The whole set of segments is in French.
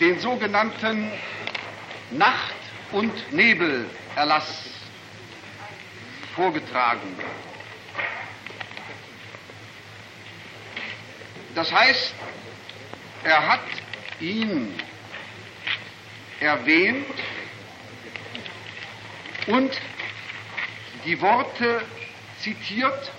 den sogenannten Nacht- und Nebelerlass vorgetragen. Das heißt, er hat ihn erwähnt und die Worte zitiert: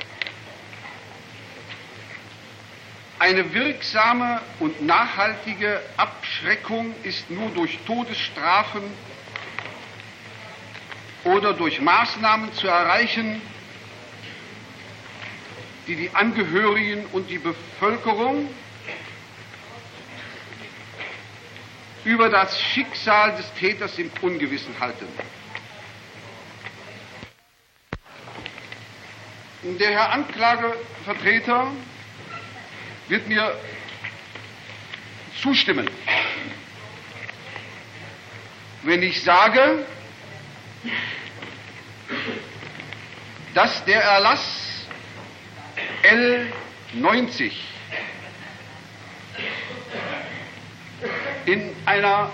Eine wirksame und nachhaltige Abschreckung ist nur durch Todesstrafen oder durch Maßnahmen zu erreichen, die die Angehörigen und die Bevölkerung über das Schicksal des Täters im Ungewissen halten. Der Herr Anklagevertreter wird mir zustimmen, wenn ich sage, dass der Erlass L90 in einer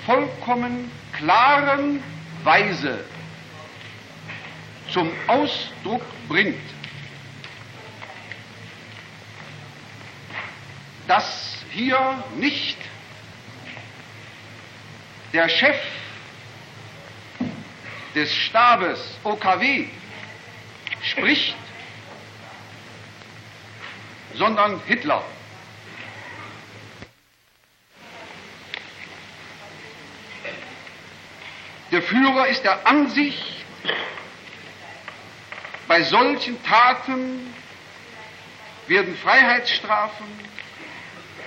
vollkommen klaren Weise zum Ausdruck bringt, dass hier nicht der Chef des Stabes OKW spricht, sondern Hitler. Der Führer ist der Ansicht, bei solchen Taten werden Freiheitsstrafen,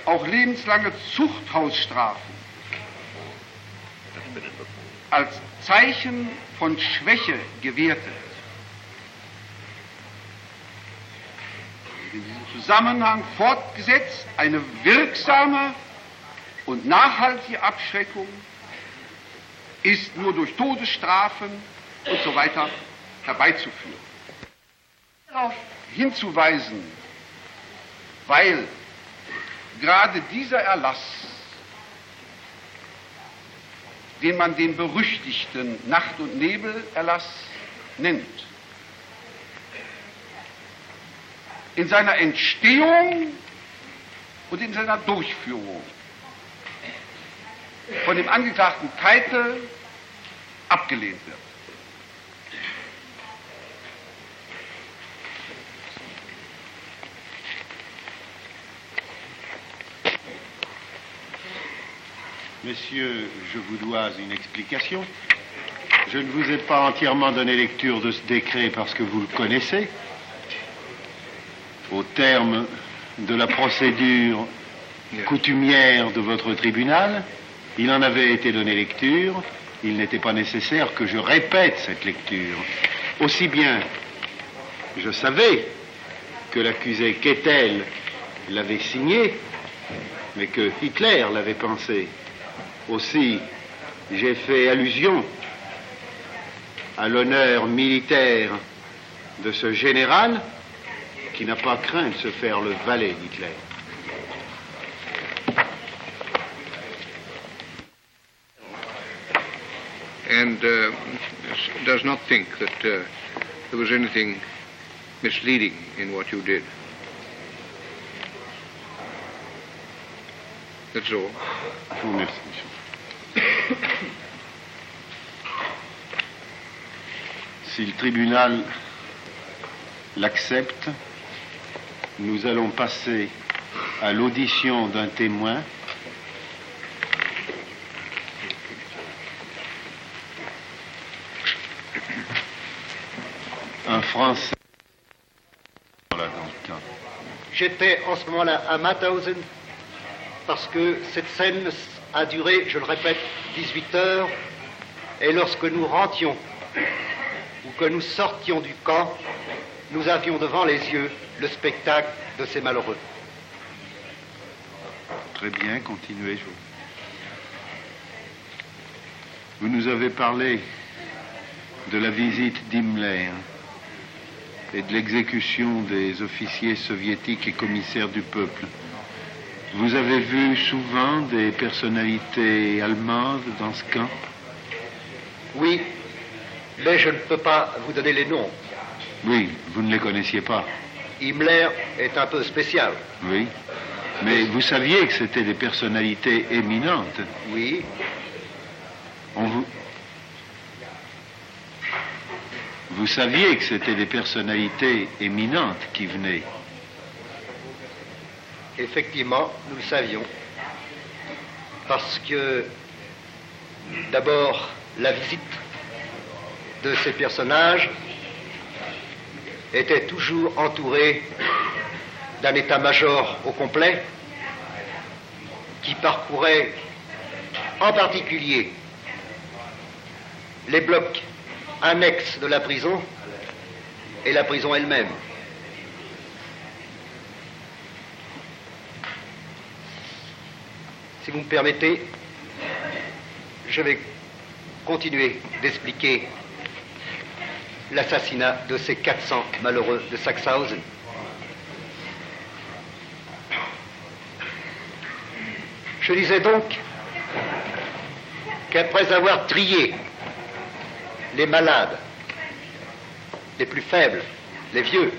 auch lebenslange Zuchthausstrafen, als Zeichen von Schwäche gewertet. In diesem Zusammenhang fortgesetzt, eine wirksame und nachhaltige Abschreckung ist nur durch Todesstrafen und so weiter herbeizuführen. Darauf hinzuweisen, weil gerade dieser Erlass, den man den berüchtigten Nacht- und Nebelerlass nennt, in seiner Entstehung und in seiner Durchführung von dem Angeklagten Keitel abgelehnt wird. Messieurs, je vous dois une explication. Je ne vous ai pas entièrement donné lecture de ce décret parce que vous le connaissez. Au terme de la procédure coutumière de votre tribunal, il en avait été donné lecture. Il n'était pas nécessaire que je répète cette lecture. Aussi bien, je savais que l'accusé Keitel l'avait signé, mais que Hitler l'avait pensé. Aussi, j'ai fait allusion à l'honneur militaire de ce général qui n'a pas craint de se faire le valet d'Hitler. And does not think that there was anything misleading in what you did. That's all. Je vous remercie, monsieur. Si le tribunal l'accepte, nous allons passer à l'audition d'un témoin. Un Français. Voilà, dans le temps. J'étais en ce moment-là à Mauthausen parce que cette scène a duré, je le répète, 18 heures. Et lorsque nous rentions ou que nous sortions du camp, nous avions devant les yeux le spectacle de ces malheureux. Très bien, continuez. Vous nous avez parlé de la visite d'Himmler et de l'exécution des officiers soviétiques et commissaires du peuple. Vous avez vu souvent des personnalités allemandes dans ce camp? Oui, mais je ne peux pas vous donner les noms. Oui, vous ne les connaissiez pas. Himmler est un peu spécial. Oui. Mais vous saviez que c'était des personnalités éminentes? Oui. Vous saviez que c'était des personnalités éminentes qui venaient? Effectivement, nous le savions. Parce que, d'abord, la visite de ces personnages était toujours entourée d'un état-major au complet qui parcourait en particulier les blocs annexes de la prison et la prison elle-même. Si vous me permettez, je vais continuer d'expliquer l'assassinat de ces 400 malheureux de Sachsenhausen. Je disais donc qu'après avoir trié les malades, les plus faibles, les vieux,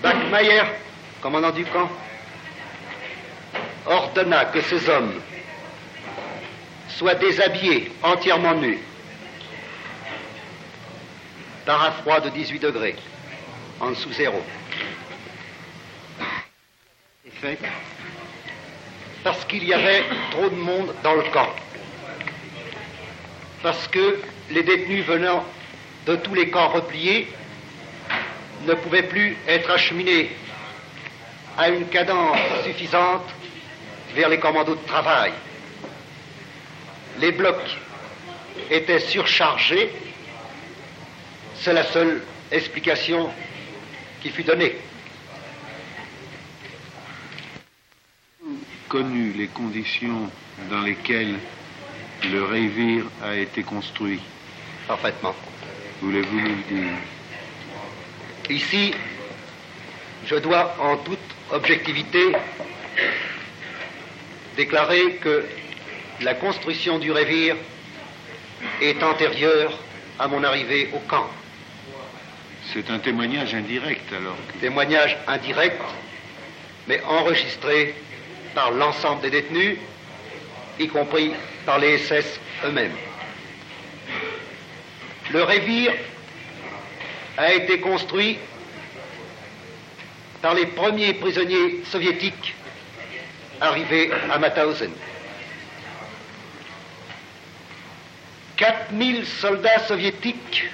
Bachmeier, commandant du camp, ordonna que ces hommes soient déshabillés entièrement nus par un froid de 18 degrés, en dessous zéro. Fait parce qu'il y avait trop de monde dans le camp. Parce que les détenus venant de tous les camps repliés ne pouvaient plus être acheminés à une cadence suffisante vers les commandos de travail. Les blocs étaient surchargés. C'est la seule explication qui fut donnée. Connu les conditions dans lesquelles le Revier a été construit? Parfaitement. Voulez-vous nous le dire? Ici, je dois en toute objectivité déclarer que la construction du Revier est antérieure à mon arrivée au camp. C'est un témoignage indirect, alors? Témoignage indirect, mais enregistré par l'ensemble des détenus, y compris par les SS eux-mêmes. Le Revier a été construit par les premiers prisonniers soviétiques arrivés à Mauthausen. 4000 soldats soviétiques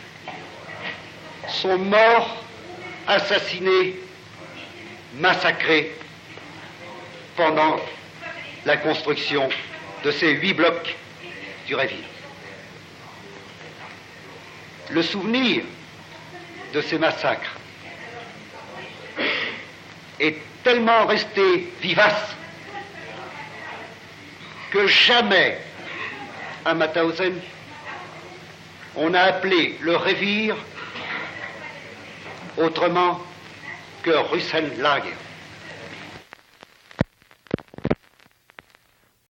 sont morts, assassinés, massacrés pendant la construction de ces 8 blocs du Revier. Le souvenir de ces massacres est tellement resté vivace que jamais à Mauthausen on a appelé le Revier autrement que Russenlager.